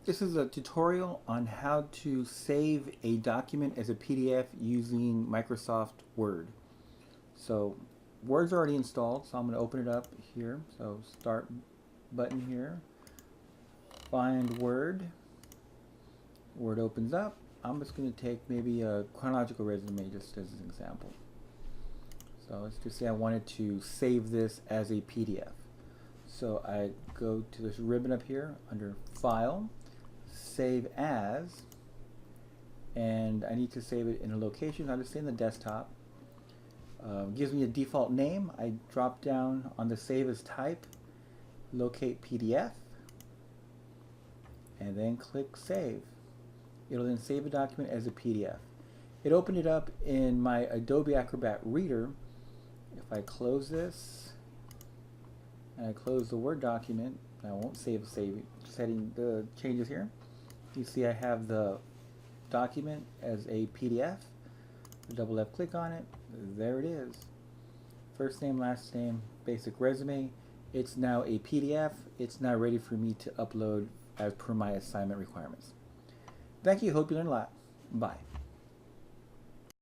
This is a tutorial on how to save a document as a PDF using Microsoft Word. So Word's already installed, so I'm going to open it up here. So Start button here, find Word. Word opens up. I'm just going to take maybe a chronological resume just as an example. So let's just say I wanted to save this as a PDF. So I go to this ribbon up here under File, Save As, and I need to save it in a location. I'll just say in the desktop. Gives me a default name. I drop down on the Save As type, locate PDF, and then click Save. It'll then save a document as a PDF. It opened it up in my Adobe Acrobat Reader. If I close this, and I close the Word document, I won't save setting the changes here. You see I have the document as a PDF. Double left click on it. There it is. First name, last name, basic resume. It's now a PDF. It's now ready for me to upload as per my assignment requirements. Thank you. Hope you learned a lot. Bye.